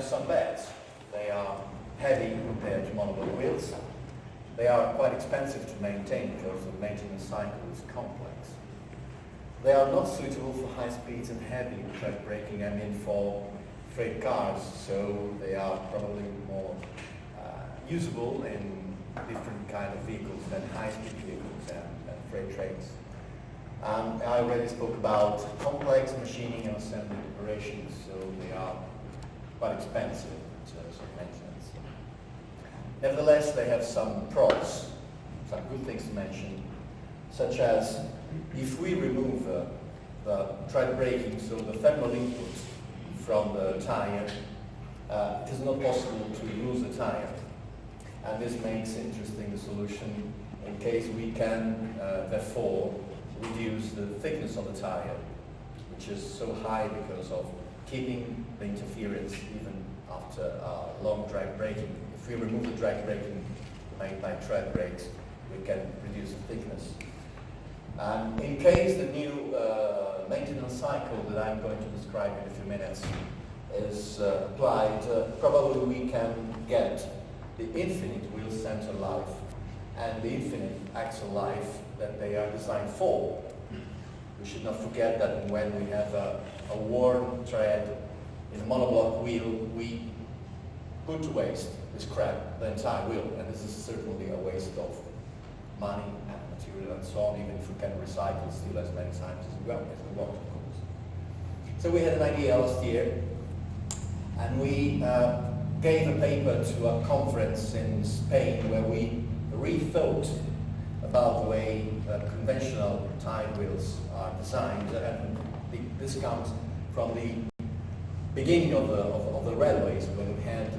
Some beds. They are heavy compared to monoblock wheels. They are quite expensive to maintain because the maintenance cycle is complex. They are not suitable for high speeds and heavy track braking, for freight cars, so they are probably more usable in different kind of vehicles than high-speed vehicles and freight trains. I already spoke about complex machining and assembly operations, so they are quite expensive in terms of maintenance. Nevertheless, they have some pros, some good things to mention, such as if we remove the track braking, so the thermal input from the tyre, it is not possible to lose the tyre. And this makes interesting the solution in case we can, therefore, reduce the thickness of the tyre, which is so high because of keeping the interference even after long drag braking. If we remove the drag braking made by tread brakes, we can reduce the thickness. In case the new maintenance cycle that I'm going to describe in a few minutes is applied, probably we can get the infinite wheel center life and the infinite axle life that they are designed for. We should not forget that when we have a worn tread in a monoblock wheel, we put to waste, we scrap the entire wheel, and this is certainly a waste of money and material and so on, even if we can recycle steel as many times as we want, of course. So we had an idea last year, and we gave a paper to a conference in Spain where we rethought about the way conventional tire wheels are designed, and this comes from the beginning of the railways, when we had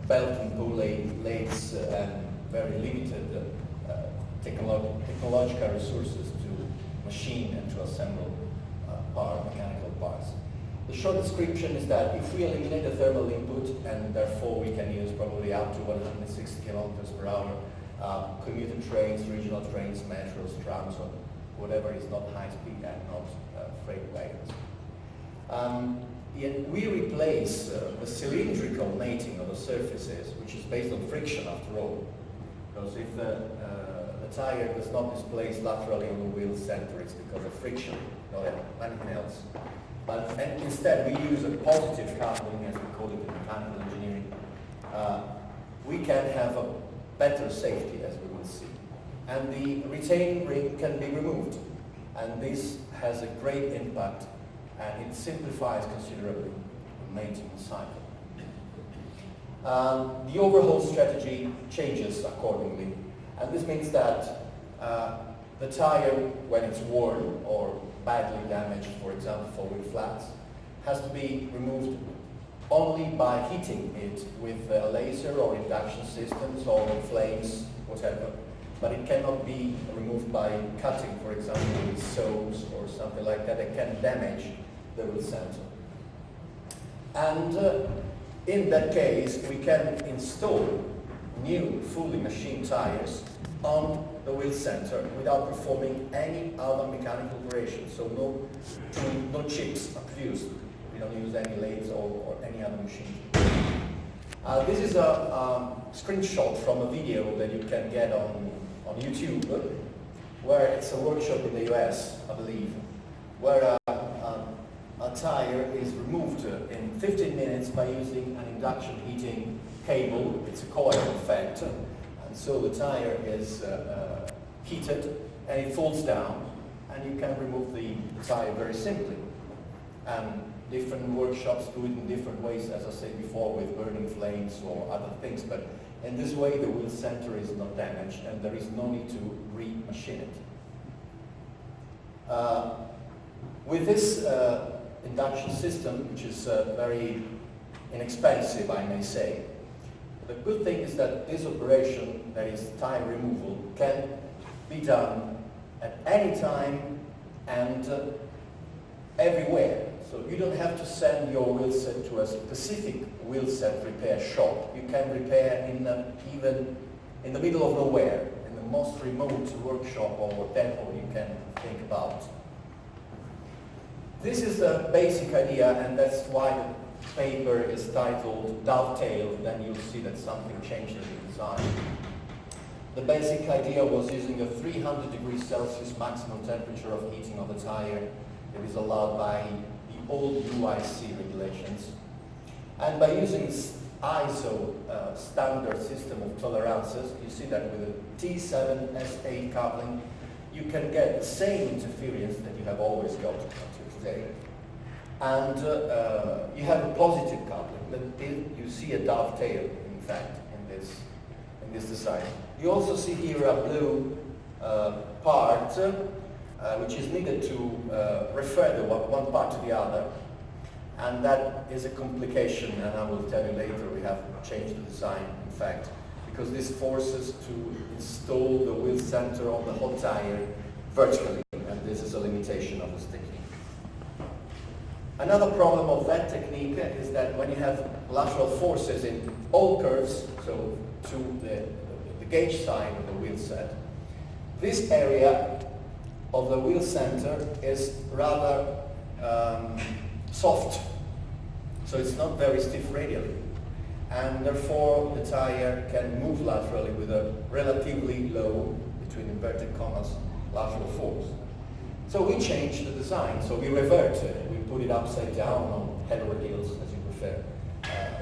belt and pulley lathes and very limited technological resources to machine and to assemble mechanical parts. The short description is that if we eliminate the thermal input, and therefore we can use probably up to 160 kilometers per hour, commuter trains, regional trains, metros, trams, or whatever is not high speed and not freight wagons. We replace the cylindrical mating of the surfaces, which is based on friction after all. Because if the tire does not displace laterally on the wheel center, it's because of friction, not anything else. But instead we use a positive coupling, as we call it in mechanical engineering. We can have a better safety, as we will see. And the retaining ring can be removed. And this has a great impact, and it simplifies considerably the maintenance cycle. The overhaul strategy changes accordingly. And this means that the tire, when it's worn or badly damaged, for example, for wheel flats, has to be removed only by heating it with a laser or induction systems or flames, whatever. But it cannot be removed by cutting, for example, with saws or something like that. It can damage the wheel center. And in that case, we can install new, fully machined tires on the wheel center without performing any other mechanical operation. So no chips are produced. We don't use any lathes or any other machine. This is a screenshot from a video that you can get on YouTube, where it's a workshop in the US, I believe, where a tire is removed in 15 minutes by using an induction heating cable. It's a coil effect, and so the tire is heated and it falls down, and you can remove the tire very simply. And different workshops do it in different ways, as I said before, with burning flames or other things, but in this way the wheel center is not damaged and there is no need to re-machine it. With this induction system, which is very inexpensive, I may say, the good thing is that this operation, that is tire removal, can be done at any time and everywhere. So you don't have to send your wheelset to a specific wheelset repair shop. You can repair even in the middle of nowhere, in the most remote workshop or depot you can think about. This is the basic idea, and that's why paper is titled Dovetail, then you'll see that something changed in the design. The basic idea was using a 300 degrees Celsius maximum temperature of heating of a tire that is allowed by the old UIC regulations. And by using ISO standard system of tolerances, you see that with a T7 S8 coupling, you can get the same interference that you have always got until today. And you have a positive coupling, but you see a dovetail, in fact, in this design. You also see here a blue part, which is needed to refer the one part to the other. And that is a complication, and I will tell you later, we have changed the design, in fact, because this forces to install the wheel center of the hot tire vertically, and this is a limitation of this technique. Another problem of that technique is that when you have lateral forces in all curves, so to the gauge side of the wheel set, this area of the wheel center is rather soft, so it's not very stiff radially, and therefore the tire can move laterally with a relatively low, between inverted commas, lateral force. So we changed the design, so we reverted it. We put it upside down on head over heels, as you prefer,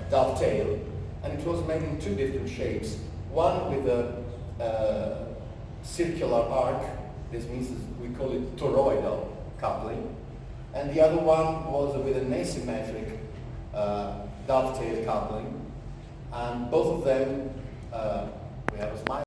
dovetail, and it was made in two different shapes. One with a circular arc, this means we call it toroidal coupling, and the other one was with an asymmetric dovetail coupling, and both of them, we have a smile.